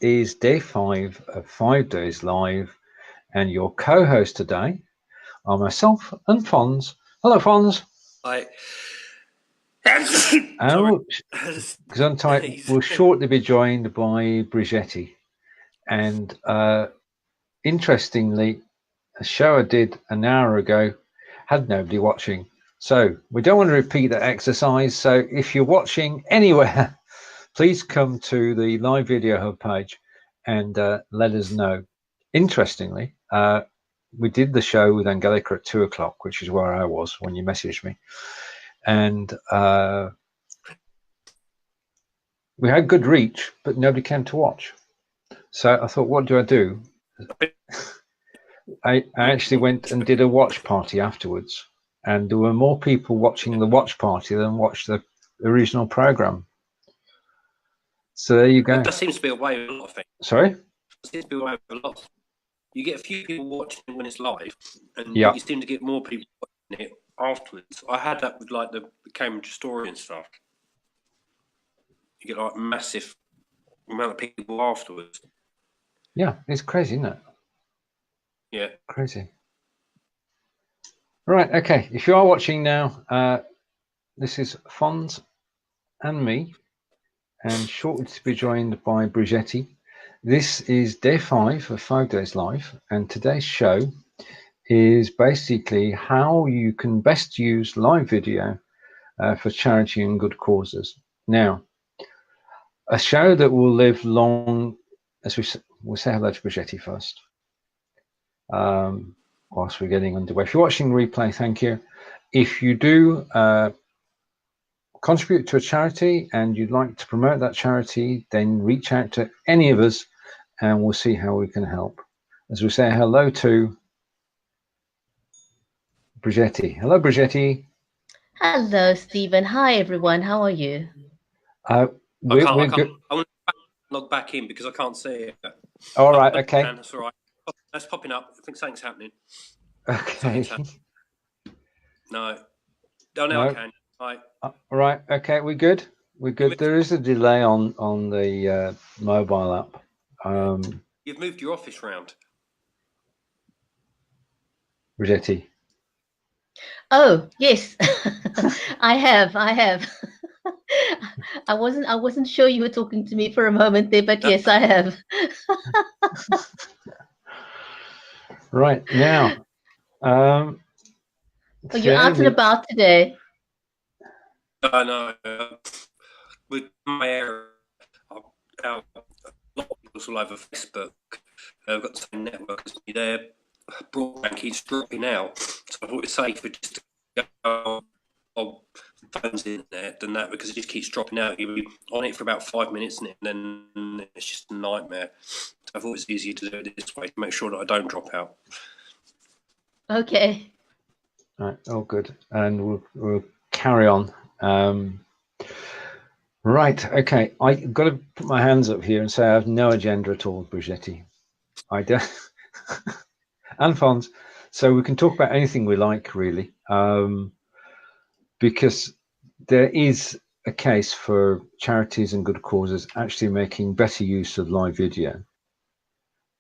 is day 5 of 5 Days Live, and your co-host today are myself and Fonz. Hello, Fonz. Hi. We'll shortly be joined by Bridgetti. And interestingly, a show I did an hour ago had nobody watching. So we don't want to repeat that exercise. So if you're watching anywhere, please come to the live video hub page and let us know. Interestingly, we did the show with Angelica at 2 o'clock, which is where I was when you messaged me. And we had good reach, but nobody came to watch. So I thought, what do I do? I actually went and did a watch party afterwards, and there were more people watching the watch party than watched the original program. So there you go. That seems to be a way with a lot of things. Sorry? That seems to be a way with a lot. You get a few people watching when it's live, and yeah, you seem to get more people watching it afterwards. I had that with like the Cambridge story and stuff. You get like massive amount of people afterwards. Yeah, it's crazy, isn't it? Yeah. Crazy. Right, okay. If you are watching now, this is Fonz and me, and shortly to be joined by Bridgetti. This is day 5 of 5 Days Live, and today's show is basically how you can best use live video for charity and good causes. Now, a show that will live long, as we'll say hello to Bridgetti first, whilst we're getting underway. If you're watching replay, thank you. If you do contribute to a charity and you'd like to promote that charity, then reach out to any of us and we'll see how we can help. As we say hello to Bridgetti. Hello, Bridgetti. Hello, Stephen. Hi, everyone. How are you? I want to log back in because I can't see it. All right, okay. That's all right. That's popping up. I think something's happening. Okay. No, I can. Right. All right, okay, we're good. We're good. There is a delay on the mobile app. You've moved your office round. Bridgetti. Oh, yes. I have. I wasn't sure you were talking to me for a moment there, but yes, I have. Right now. You're out and about today. No, with my area, a lot of people all over Facebook. I've got the same network as me. Their broadband keeps dropping out, so I thought it's safer just to go on phones in there than that because it just keeps dropping out. You'll be on it for about 5 minutes and then it's just a nightmare. So I thought it's easier to do it this way to make sure that I don't drop out. Okay. All right, all good, and we'll carry on. Right, okay. I've got to put my hands up here and say I have no agenda at all, Bridgetti. I don't. And Fonz, so we can talk about anything we like, really, because there is a case for charities and good causes actually making better use of live video.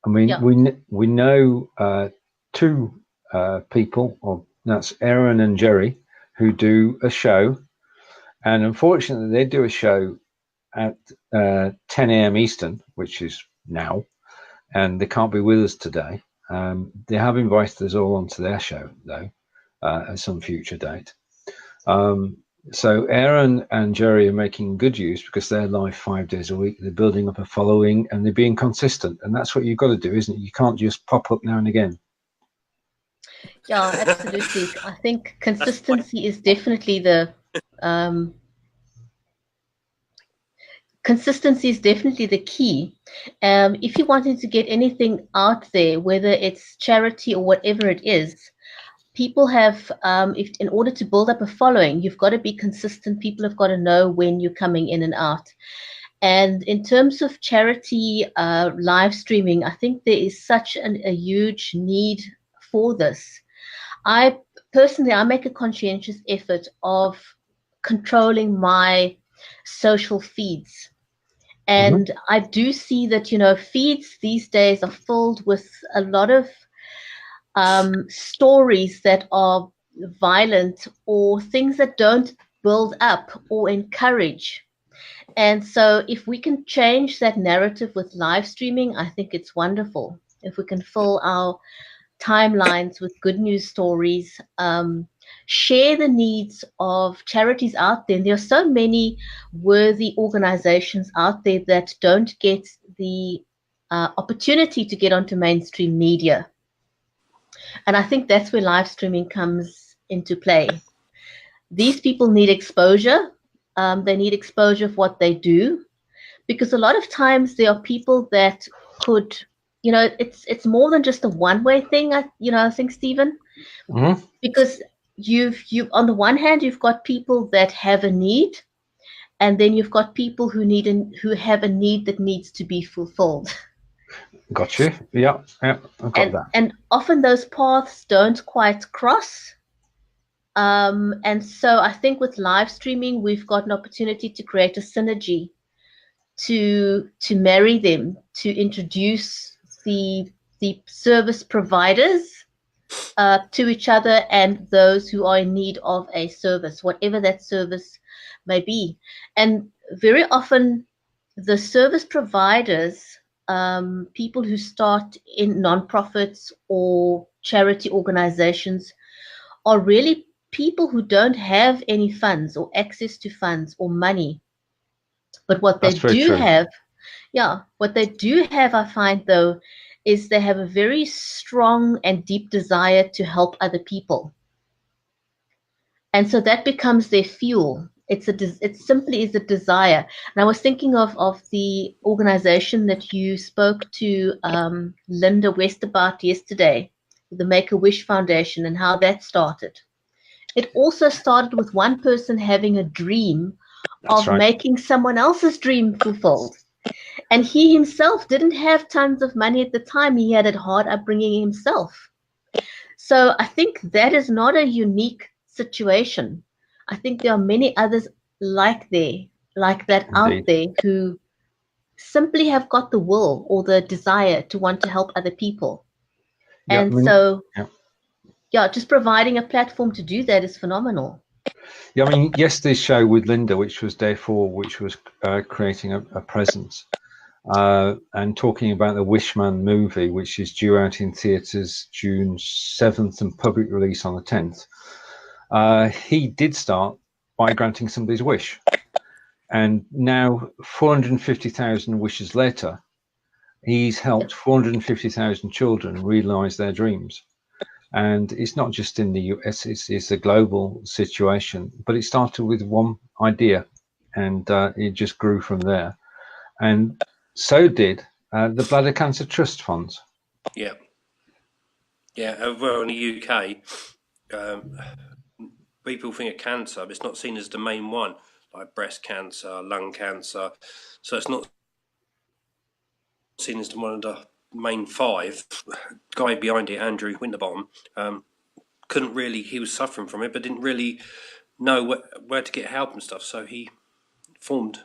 I mean, yeah. we know 2 people, or that's Aaron and Jerry, who do a show, and unfortunately they do a show at 10 a.m. Eastern, which is now, and they can't be with us today. They have invited us all onto their show, though, at some future date. So Aaron and Jerry are making good use because they're live 5 days a week. They're building up a following and they're being consistent. And that's what you've got to do, isn't it? You can't just pop up now and again. Yeah, absolutely. I think consistency is definitely the key. If you're wanting to get anything out there, whether it's charity or whatever it is, people have, in order to build up a following, you've got to be consistent. People have got to know when you're coming in and out. And in terms of charity live streaming, I think there is such a huge need for this. I make a conscientious effort of controlling my social feeds. And I do see that, you know, feeds these days are filled with a lot of stories that are violent or things that don't build up or encourage. And so if we can change that narrative with live streaming, I think it's wonderful. If we can fill our timelines with good news stories, share the needs of charities out there. And there are so many worthy organizations out there that don't get the opportunity to get onto mainstream media. And I think that's where live streaming comes into play. These people need exposure. They need exposure of what they do, because a lot of times there are people that could, you know, it's more than just a one-way thing. I think, Stephen, because you've on the one hand you've got people that have a need, and then you've got people who have a need that needs to be fulfilled. Got you. Yeah, I've got that. And often those paths don't quite cross. And so I think with live streaming, we've got an opportunity to create a synergy to marry them, to introduce the service providers to each other and those who are in need of a service, whatever that service may be. And very often the service providers, people who start in nonprofits or charity organizations, are really people who don't have any funds or access to funds or money. But what they do have, I find, though, is they have a very strong and deep desire to help other people. And so that becomes their fuel. It simply is a desire. And I was thinking of the organization that you spoke to Linda West about yesterday, the Make-A-Wish Foundation, and how that started. It also started with one person having a dream of making someone else's dream fulfilled. And he himself didn't have tons of money at the time. He had a hard upbringing himself. So I think that is not a unique situation. I think there are many others like that Indeed. Out there who simply have got the will or the desire to want to help other people. And just providing a platform to do that is phenomenal. Yeah, I mean, yesterday's show with Linda, which was day 4, which was creating a presence and talking about the Wishman movie, which is due out in theatres June 7th and public release on the 10th. He did start by granting somebody's wish. And now 450,000 wishes later, he's helped 450,000 children realise their dreams. And it's not just in the US, it's a global situation, but it started with one idea and it just grew from there. And so did the Bladder Cancer Trust Fonz. Yeah. Well, in the UK, people think of cancer, but it's not seen as the main one, like breast cancer, lung cancer. So it's not seen as one of the main 5. Guy behind it, Andrew Winterbottom, he was suffering from it, but didn't really know where to get help and stuff. So he formed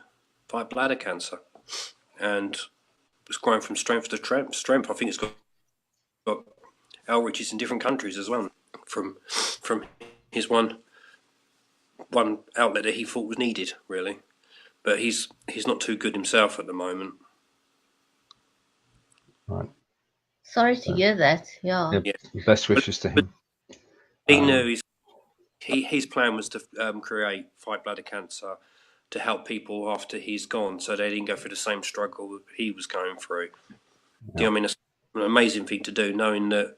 Fight Bladder Cancer, and it's growing from strength to strength. I think it's got outreaches in different countries as well, from his one outlet that he thought was needed, really. But he's not too good himself at the moment. Right. Sorry to hear that. Yeah. Best wishes to him. He knew his plan was to create Fight Bladder Cancer to help people after he's gone, so they didn't go through the same struggle he was going through. Yeah. Do you know what I mean? It's an amazing thing to do, knowing that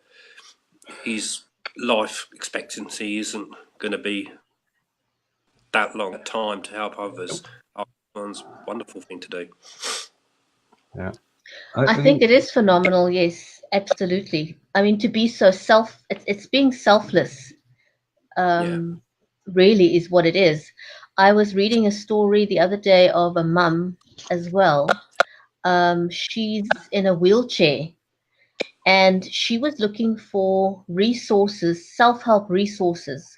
his life expectancy isn't going to be that long time to help others. It's a wonderful thing to do. Yeah. I think it is phenomenal. Yes, absolutely. I mean, to be so it's being selfless, really is what it is. I was reading a story the other day of a mum as well. She's in a wheelchair and she was looking for resources, self-help resources,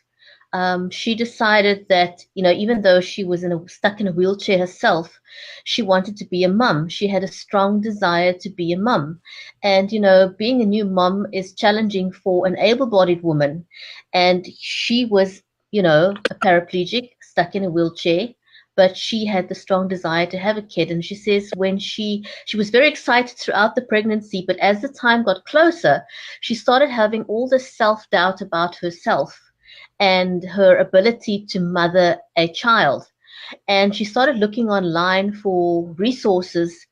she decided that, you know, even though she was stuck in a wheelchair herself, she wanted to be a mum. She had a strong desire to be a mum. And, you know, being a new mum is challenging for an able-bodied woman. And she was, you know, a paraplegic, stuck in a wheelchair, but she had the strong desire to have a kid. And she says when she was very excited throughout the pregnancy, but as the time got closer, she started having all this self-doubt about herself and her ability to mother a child. And she started looking online for resources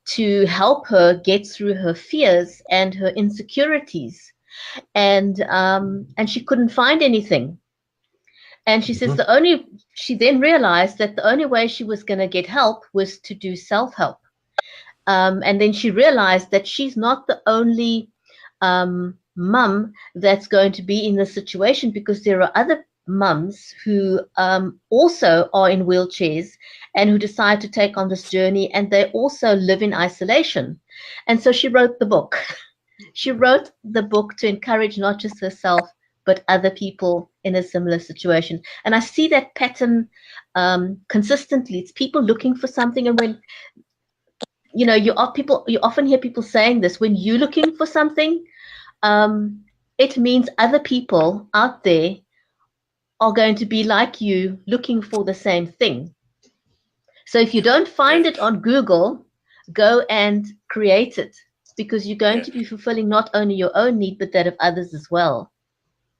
to help her get through her fears and her insecurities. And she couldn't find anything. And she says she then realized that the only way she was going to get help was to do self-help. And then she realized that she's not the only mum that's going to be in this situation, because there are other mums who also are in wheelchairs and who decide to take on this journey, and they also live in isolation. And so she wrote the book. She wrote the book to encourage not just herself, but other people in a similar situation. And I see that pattern consistently. It's people looking for something, and when you know, you often hear people saying this, when you're looking for something, it means other people out there are going to be like you, looking for the same thing. So if you don't find it on Google, go and create it, because you're going to be fulfilling not only your own need, but that of others as well.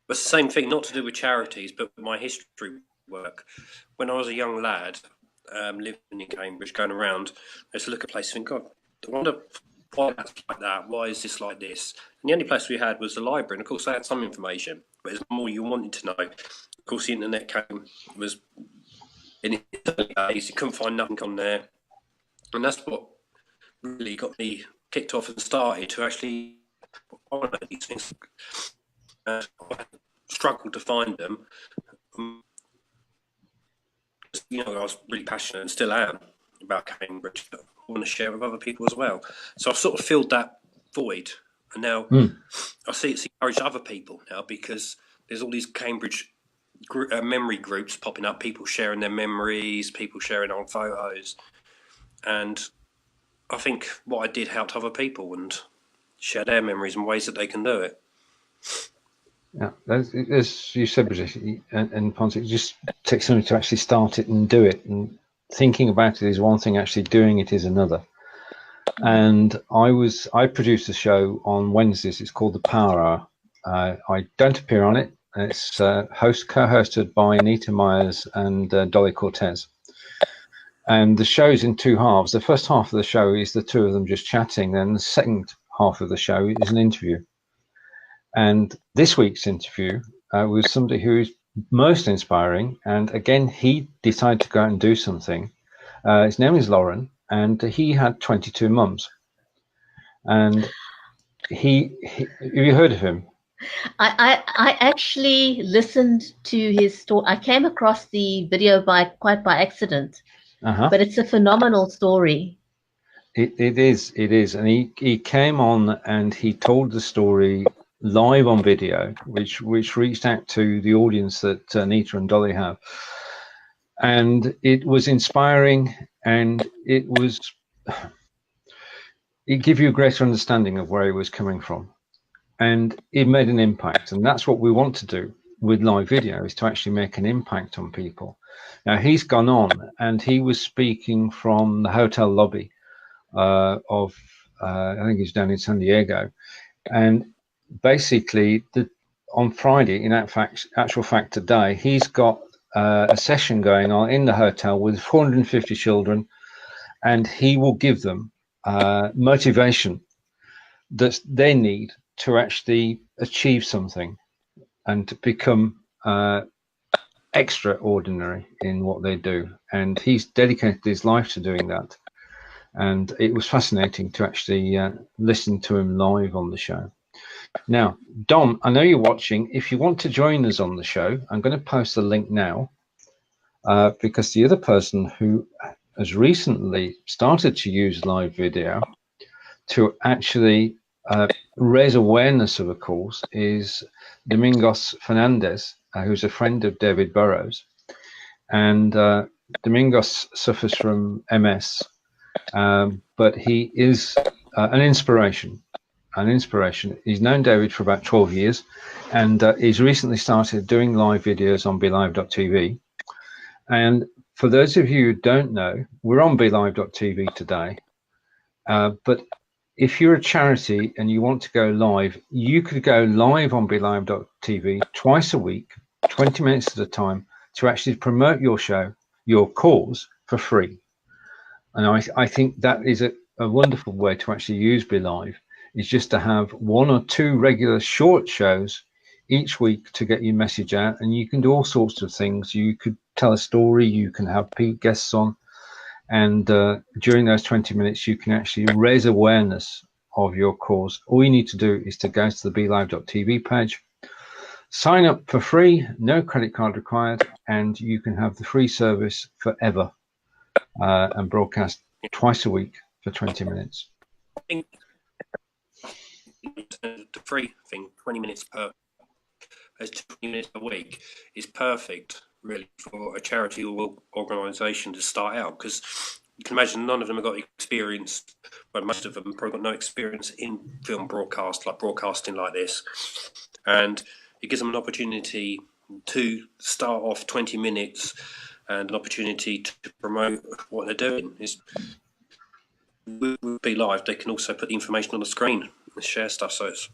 It's the same thing, not to do with charities, but with my history work. When I was a young lad, living in Cambridge, going around, I used to look at places and think, God, I wonder why that's like that. Why is this like this? And the only place we had was the library. And of course, they had some information, but it's more you wanted to know. Of course, the internet was in its early days. You couldn't find nothing on there. And that's what really got me kicked off and started to actually honour these things. I struggled to find them. You know, I was really passionate and still am about Cambridge, but I want to share with other people as well. So I've sort of filled that void, and now I see it's encouraged other people now, because there's all these Cambridge memory groups popping up, people sharing their memories, people sharing old photos, and I think what I did helped other people and share their memories and ways that they can do it. Yeah, as you said, Bridgetti and Fonz, it just takes something to actually start it and do it. And thinking about it is one thing, actually doing it is another. And I produced a show on Wednesdays. It's called The Power Hour. I don't appear on it. It's co-hosted by Anita Myers and Dolly Cortez. And the show's in two halves. The first half of the show is the two of them just chatting. Then the second half of the show is an interview. And this week's interview was somebody who is most inspiring. And again, he decided to go out and do something. His name is Lauren, and he had 22 mums. And have you heard of him? I actually listened to his story. I came across the video quite by accident, but it's a phenomenal story. It is. And he came on and he told the story live on video, which reached out to the audience that Anita and Dolly have, and it was inspiring, and it gave you a greater understanding of where he was coming from, and it made an impact. And that's what we want to do with live video, is to actually make an impact on people. Now he's gone on and he was speaking from the hotel lobby of I think he's down in San Diego, and basically on Friday, in actual fact today, he's got a session going on in the hotel with 450 children, and he will give them motivation that they need to actually achieve something and to become extraordinary in what they do. And he's dedicated his life to doing that. And it was fascinating to actually listen to him live on the show. Now, Dom, I know you're watching. If you want to join us on the show, I'm going to post the link now, because the other person who has recently started to use live video to actually raise awareness of a cause is Domingos Fernandez, who's a friend of David Burrows, and Domingos suffers from MS, but he is an inspiration. He's known David for about 12 years, and he's recently started doing live videos on BeLive.tv. And for those of you who don't know, we're on BeLive.tv today. But if you're a charity and you want to go live, you could go live on BeLive.tv twice a week, 20 minutes at a time, to actually promote your show, your cause, for free. And I think that is a wonderful way to actually use BeLive, is just to have 1 or 2 regular short shows each week to get your message out. And you can do all sorts of things. You could tell a story, you can have guests on, and during those 20 minutes, you can actually raise awareness of your cause. All you need to do is to go to the BeLive.tv page, sign up for free, no credit card required, and you can have the free service forever, and broadcast twice a week for 20 minutes. I think the free thing, 20 minutes per 20 minutes a week, is perfect, really, for a charity or organisation to start out, because you can imagine none of them have got experience, well, most of them probably got no experience in film broadcast, like broadcasting like this, and it gives them an opportunity to start off 20 minutes and an opportunity to promote what they're doing. With BeLive, they can also put the information on the screen and share stuff, so it's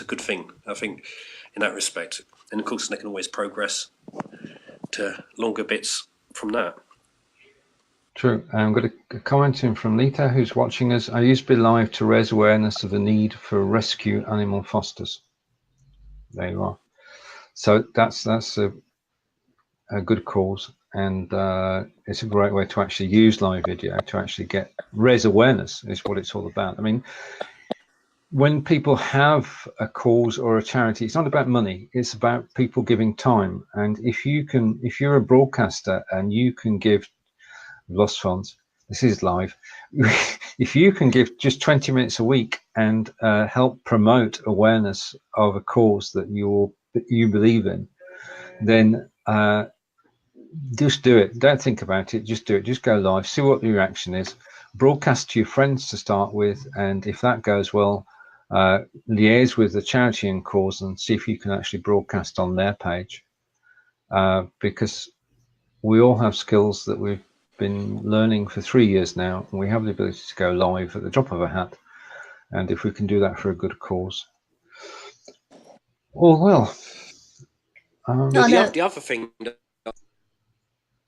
a good thing, I think, in that respect. And of course, they can always progress to longer bits from that. True. I've got a comment in from Lita, who's watching us. I use BeLive to raise awareness of the need for rescue animal fosters. There you are. So that's a good cause, and it's a great way to actually use live video to actually raise awareness, is what it's all about. I mean, when people have a cause or a charity, it's not about money, it's about people giving time. And if you're a broadcaster and you can give lost funds, this is live, if you can give just 20 minutes a week and help promote awareness of a cause that you believe in, then just do it. Don't think about it, just do it. Just go live, see what the reaction is, broadcast to your friends to start with, and if that goes well, liaise with the charity and cause and see if you can actually broadcast on their page, because we all have skills that we've been learning for 3 years now, and we have the ability to go live at the drop of a hat, and if we can do that for a good cause, all well. The other thing that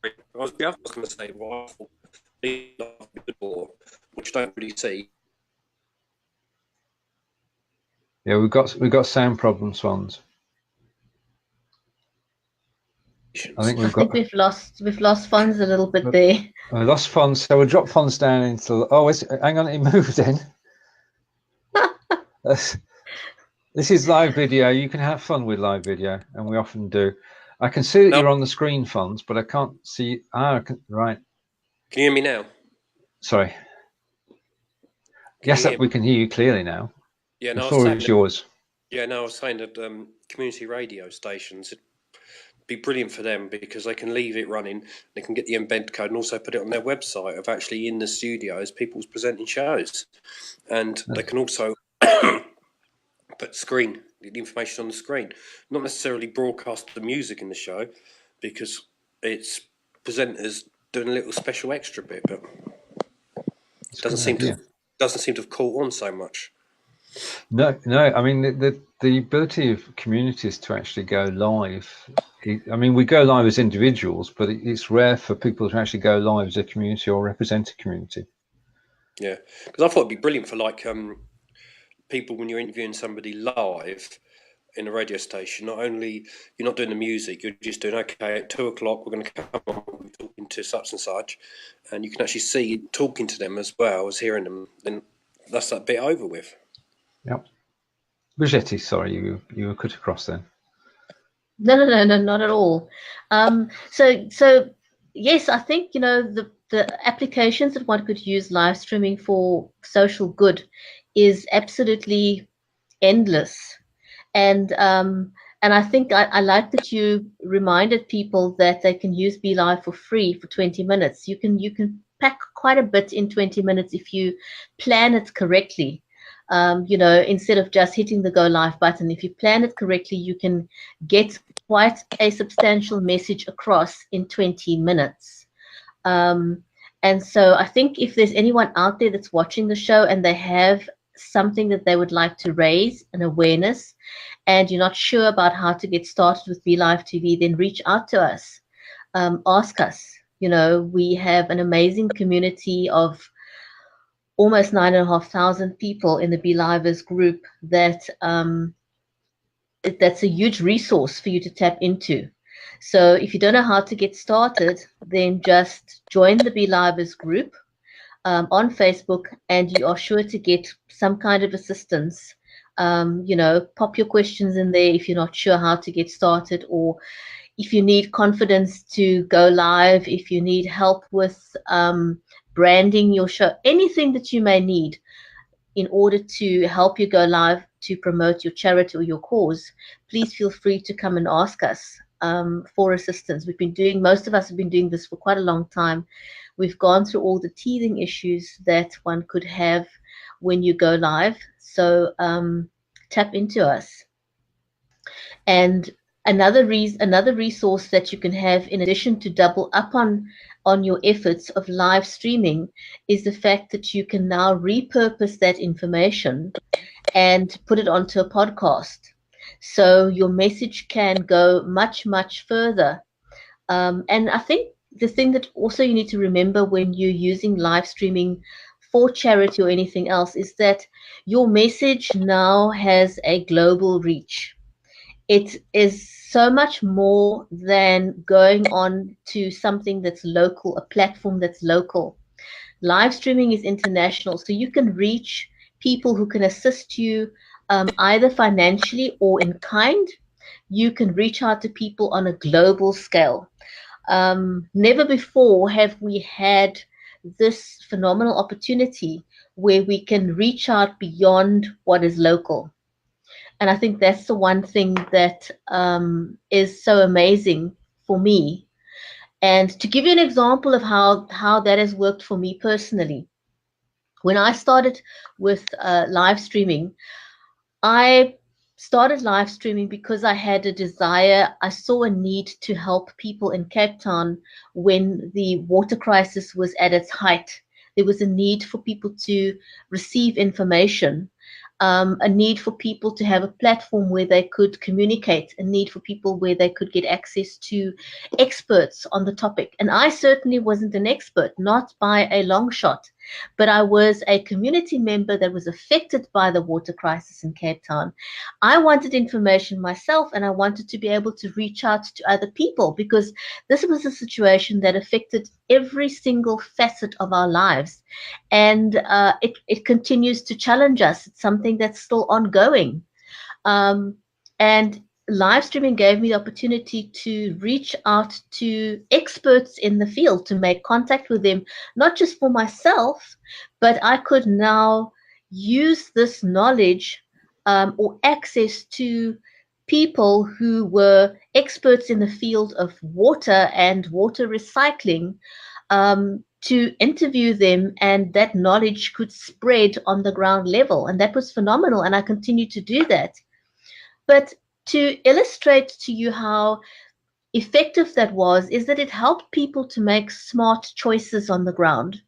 I was going to say, which I don't really see. Yeah, we've got sound problems, Fonz. I think we've lost Fonz a little bit there. We lost Fonz, so we'll drop Fonz down into. Oh, hang on, he moved in. This is live video. You can have fun with live video, and we often do. I can see that you're on the screen, Fonz, but I can't see. Right. Can you hear me now? Sorry. Yes, we can hear you clearly now. Yeah, the floor is yours. Yeah, no, I was saying that community radio stations, it'd be brilliant for them because they can leave it running, they can get the embed code and also put it on their website of actually in the studio as people's presenting shows. And they can also put the information on the screen, not necessarily broadcast the music in the show because it's presenters doing a little special extra bit, but it doesn't seem to have caught on so much. No. I mean, the ability of communities to actually go live. I mean, we go live as individuals, but it's rare for people to actually go live as a community or represent a community. Yeah, because I thought it'd be brilliant for people when you're interviewing somebody live in a radio station. Not only you're not doing the music, you're just doing at 2:00 we're going to come on talking to such and such, and you can actually see talking to them as well as hearing them. Then that's that bit over with. Yep. Bridgetti, sorry, you were cut across then. No, not at all. So yes, I think the applications that one could use live streaming for social good is absolutely endless, and And I think I like that you reminded people that they can use BeLive for free for 20 minutes. You can pack quite a bit in 20 minutes if you plan it correctly. You know, instead of just hitting the go live button, if you plan it correctly, you can get quite a substantial message across in 20 minutes. And so I think if there's anyone out there that's watching the show and they have something that they would like to raise, an awareness, and you're not sure about how to get started with BeLive TV, then reach out to us. Ask us. You know, we have an amazing community of almost 9,500 people in the BeLivers group that that's a huge resource for you to tap into. So if you don't know how to get started, then just join the BeLivers group on Facebook, and you are sure to get some kind of assistance. You know, pop your questions in there if you're not sure how to get started, or if you need confidence to go live, if you need help with branding your show, anything that you may need in order to help you go live to promote your charity or your cause, please feel free to come and ask us for assistance. Most of us have been doing this for quite a long time. We've gone through all the teething issues that one could have when you go live. So tap into us. And another resource that you can have, in addition to double up on your efforts of live streaming, is the fact that you can now repurpose that information and put it onto a podcast. So your message can go much, much further. And I think the thing that also you need to remember when you're using live streaming for charity or anything else is that your message now has a global reach. It is so much more than going on to something that's local, a platform that's local. Live streaming is international, so you can reach people who can assist you either financially or in kind. You can reach out to people on a global scale. Never before have we had this phenomenal opportunity where we can reach out beyond what is local. And I think that's the one thing that is so amazing for me. And to give you an example of how that has worked for me personally, when I started with live streaming, I started live streaming because I had a desire. I saw a need to help people in Cape Town when the water crisis was at its height. There was a need for people to receive information, a need for people to have a platform where they could communicate, a need for people where they could get access to experts on the topic. And I certainly wasn't an expert, not by a long shot, but I was a community member that was affected by the water crisis in Cape Town. I wanted information myself, and I wanted to be able to reach out to other people, because this was a situation that affected every single facet of our lives. And it continues to challenge us. It's something that's still ongoing. And live streaming gave me the opportunity to reach out to experts in the field, to make contact with them, not just for myself, but I could now use this knowledge or access to people who were experts in the field of water and water recycling, to interview them, and that knowledge could spread on the ground level. And that was phenomenal, and I continue to do that. But to illustrate to you how effective that was, is that it helped people to make smart choices on the ground.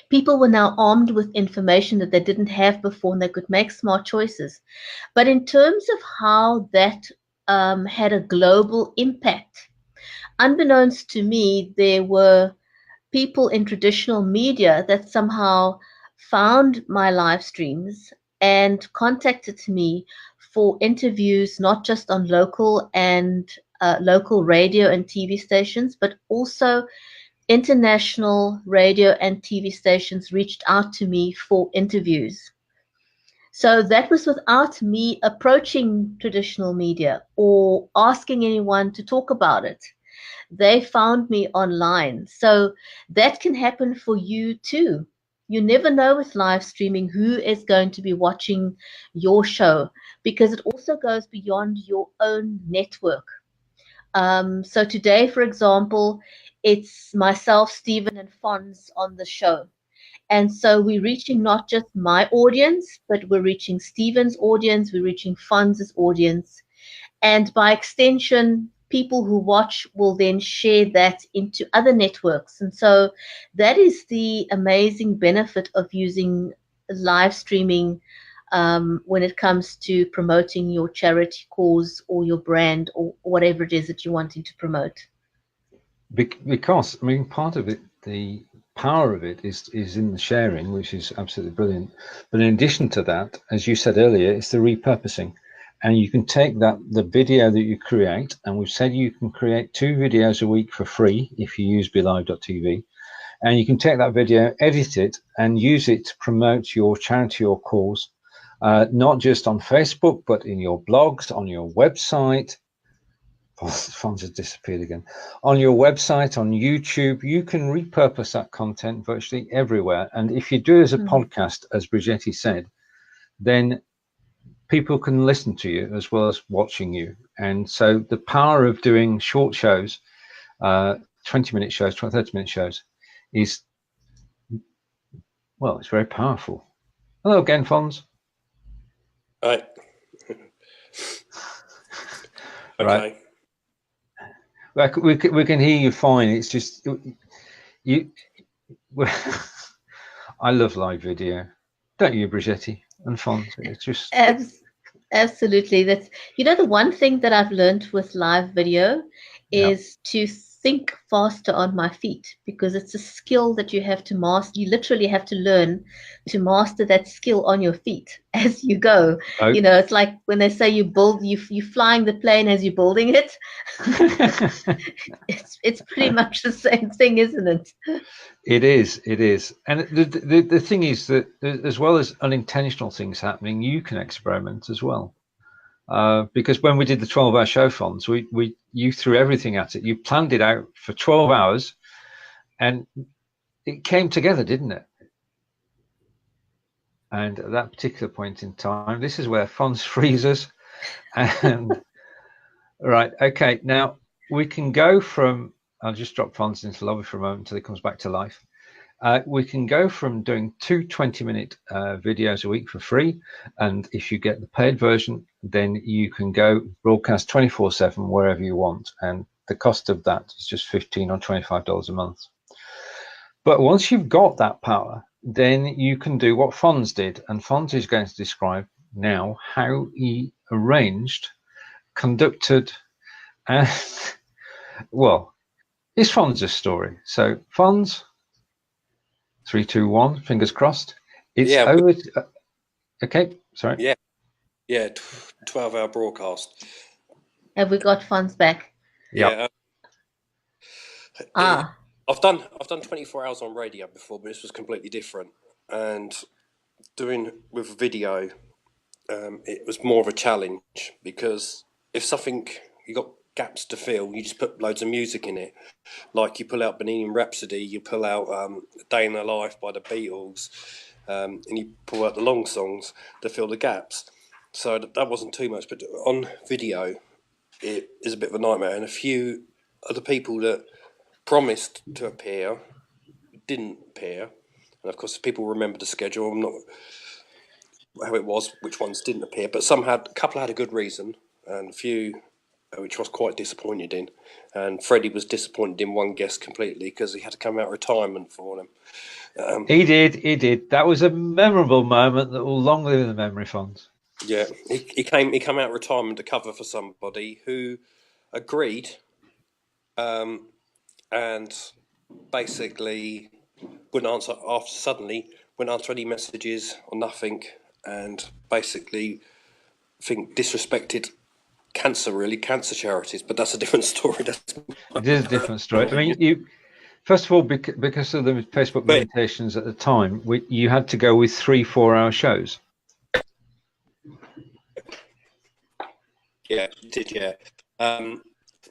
People were now armed with information that they didn't have before, and they could make smart choices. But in terms of how that had a global impact, unbeknownst to me, there were people in traditional media that somehow found my live streams and contacted me for interviews, not just on local radio and TV stations, but also international radio and TV stations reached out to me for interviews. So that was without me approaching traditional media or asking anyone to talk about it. They found me online. So that can happen for you too. You never know with live streaming who is going to be watching your show, because it also goes beyond your own network. So today, for example, it's myself, Stephen, and Fonz on the show. And so we're reaching not just my audience, but we're reaching Stephen's audience, we're reaching Fonz's audience. And by extension, people who watch will then share that into other networks. And so that is the amazing benefit of using live streaming when it comes to promoting your charity cause or your brand or whatever it is that you're wanting to promote. Because, I mean, part of it, the power of it is in the sharing, which is absolutely brilliant. But in addition to that, as you said earlier, it's the repurposing. And you can take the video that you create, and we've said you can create 2 videos a week for free if you use BeLive.tv, and you can take that video, edit it, and use it to promote your charity or cause, not just on Facebook, but in your blogs, on your website. Fonz has disappeared again. On your website, on YouTube, you can repurpose that content virtually everywhere. And if you do it as a podcast, as Bridgetti said, then people can listen to you as well as watching you. And so the power of doing short shows, 20-minute shows, 30-minute shows, is, well, it's very powerful. Hello again, Fonz. Right. Right. We can hear you fine. It's just you. I love live video, don't you, Bridgetti and Fonz? It's just absolutely. That's, you know, the one thing that I've learned with live video is to think faster on my feet, because it's a skill that you have to master. You literally have to learn to master that skill on your feet as you go. Oh. You know, it's like when they say you flying the plane as you're building it. it's pretty much the same thing, isn't it? It is. And the thing is that as well as unintentional things happening, you can experiment as well. Because when we did the 12-hour show, Fonz, you threw everything at it. You planned it out for 12 hours, and it came together, didn't it? And at that particular point in time, this is where Fonz freezes. And right, okay, now we can go from. I'll just drop Fonz into the lobby for a moment until he comes back to life. We can go from doing 2 20-minute videos a week for free, and if you get the paid version, then you can go broadcast 24/7 wherever you want, and the cost of that is just $15 or $25 a month. But once you've got that power, then you can do what Fonz did, and Fonz is going to describe now how he arranged, conducted, and well, it's Fonz's story. So Fonz, 3, 2, 1, fingers crossed. It's over. Okay, sorry. Yeah, 12-hour broadcast. Have we got Fonz back? Yeah. I've done 24 hours on radio before, but this was completely different. And doing with video, it was more of a challenge, because if something, you got gaps to fill, you just put loads of music in it. Like you pull out Bohemian Rhapsody, you pull out Day in the Life by the Beatles, and you pull out the long songs to fill the gaps. So that wasn't too much, but on video, it is a bit of a nightmare. And a few of the people that promised to appear didn't appear. And of course, people remember the schedule. I'm not how it was, which ones didn't appear, but a couple had a good reason, and a few which I was quite disappointed in. And Freddie was disappointed in one guest completely because he had to come out of retirement for them. He did. That was a memorable moment that will long live in the memory, Fonz. Yeah, he came out of retirement to cover for somebody who agreed, and basically wouldn't answer any messages or nothing, and basically disrespected cancer charities. But that's a different story. It is a different story. I mean, first of all, because of the Facebook limitations at the time, you had to go with 3 4-hour shows. Yeah, it did, yeah.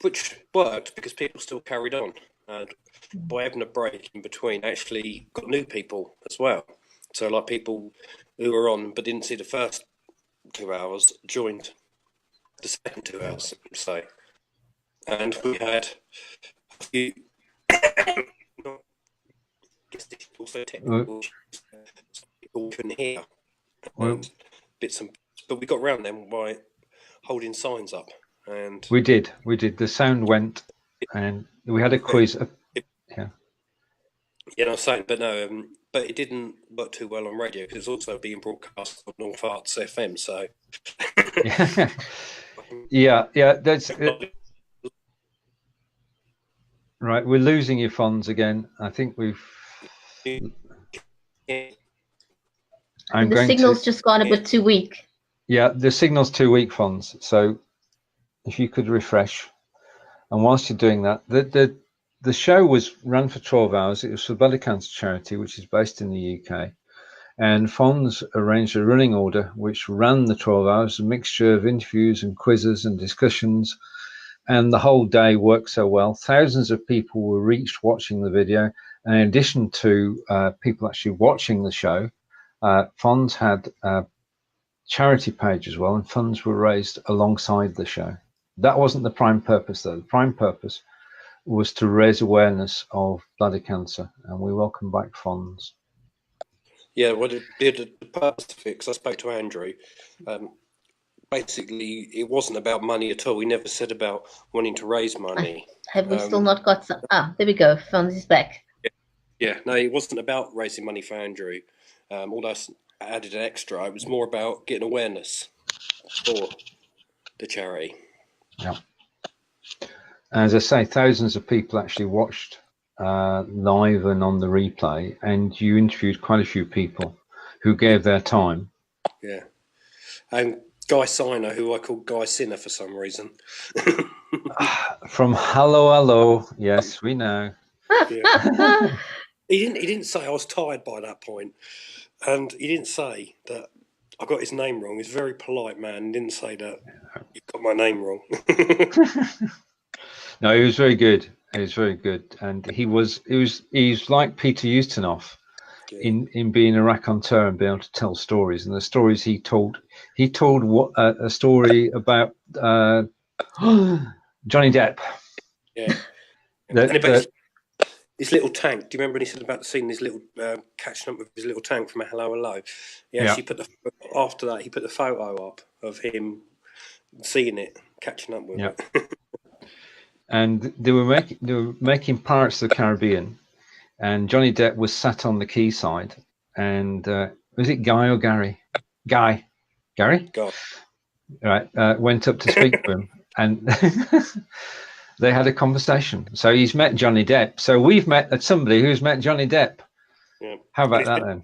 Which worked because people still carried on. And by having a break in between, actually got new people as well. So like people who were on but didn't see the first 2 hours joined the second 2 hours, say. And we had a few also technical people couldn't hear bits and, but we got around them by holding signs up. And we did. The sound went, and we had a quiz. Yeah, I was saying, but no, but it didn't work too well on radio because it's also being broadcast on North Arts FM. So yeah, that's right. We're losing your Fonz again. I think we've. The signal's just gone a bit too weak. Yeah, the signal's too weak, Fonz. So if you could refresh, and whilst you're doing that, the show was run for 12 hours. It was for Bladder Cancer Charity, which is based in the UK. And Fonz arranged a running order, which ran the 12 hours, a mixture of interviews and quizzes and discussions. And the whole day worked so well. Thousands of people were reached watching the video. And in addition to people actually watching the show, Fonz had a charity page as well, and funds were raised alongside the show. That wasn't the prime purpose, though. The prime purpose was to raise awareness of bladder cancer, and we welcome back Fonz. Yeah, well, the purpose of it, because I spoke to Andrew, basically it wasn't about money at all. We never said about wanting to raise money. Have we still not got some? There we go. Fonz is back. Yeah, no, it wasn't about raising money for Andrew. Although I added an extra, it was more about getting awareness for the charity. Yeah. As I say, thousands of people actually watched live and on the replay, and you interviewed quite a few people who gave their time. Yeah. And Guy Siner, who I call Guy Sinner for some reason. From Hello, yes, we know. Yeah. He didn't say I was tired by that point, and he didn't say that I got his name wrong. He's a very polite man. He didn't say that you got my name wrong. No, he was very good. He was very good, and he's like Peter Ustinov in being a raconteur and being able to tell stories. And the stories he told a story about Johnny Depp. Yeah. His little tank. Do you remember when he said about seeing his little catching up with his little tank from a Hello? He actually after that he put the photo up of him seeing it, catching up with it. And they were making Pirates of the Caribbean, and Johnny Depp was sat on the quayside, and was it Guy or Gary? Gary? Guy. Right, went up to speak to him, and they had a conversation. So he's met Johnny Depp. So we've met somebody who's met Johnny Depp. Yeah. How about that then?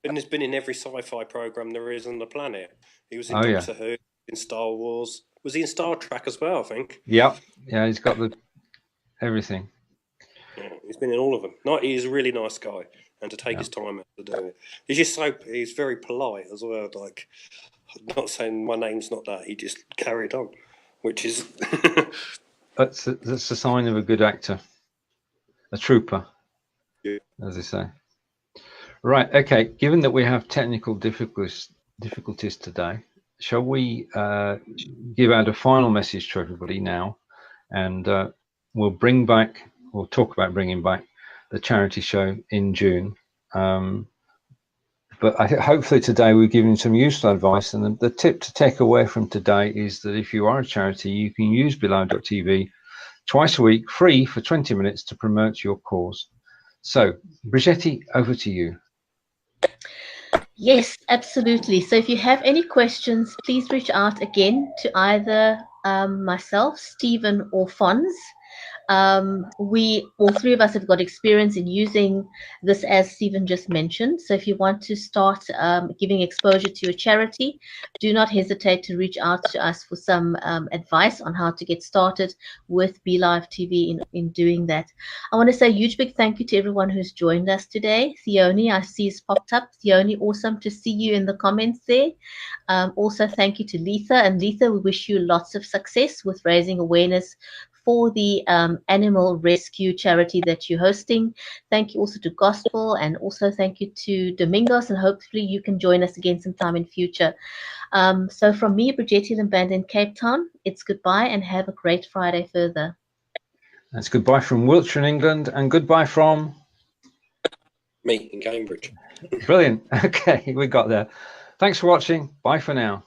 And he's been in every sci-fi program there is on the planet. He was in Doctor Who, in Star Wars. Was he in Star Trek as well, I think? Yeah, he's got everything. Yeah, he's been in all of them. He's a really nice guy, and to take his time out to do it. He's very polite as well. Like, not saying my name's not that. He just carried on, which is that's a sign of a good actor, a trooper, as they say. Right. Okay. Given that we have technical difficulties today, shall we give out a final message to everybody now, and we'll talk about bringing back the charity show in June. But hopefully today we've given some useful advice, and the tip to take away from today is that if you are a charity, you can use BeLive.tv twice a week, free for 20 minutes to promote your cause. So, Bridgetti, over to you. Yes, absolutely. So if you have any questions, please reach out again to either myself, Stephen, or Fonz. All three of us have got experience in using this, as Stephen just mentioned. So if you want to start giving exposure to your charity, do not hesitate to reach out to us for some advice on how to get started with BeLive TV in doing that. I want to say a huge big thank you to everyone who's joined us today. Theoni, I see has popped up. Theoni, awesome to see you in the comments there. Also, thank you to Letha. And Letha, we wish you lots of success with raising awareness for the animal rescue charity that you're hosting. Thank you also to Gospel, and also thank you to Domingos, and hopefully you can join us again sometime in future. So from me, Bridgetti and Banda in Cape Town, it's goodbye and have a great Friday further. That's goodbye from Wiltshire in England, and goodbye from me in Cambridge. Brilliant. Okay, we got there. Thanks for watching. Bye for now.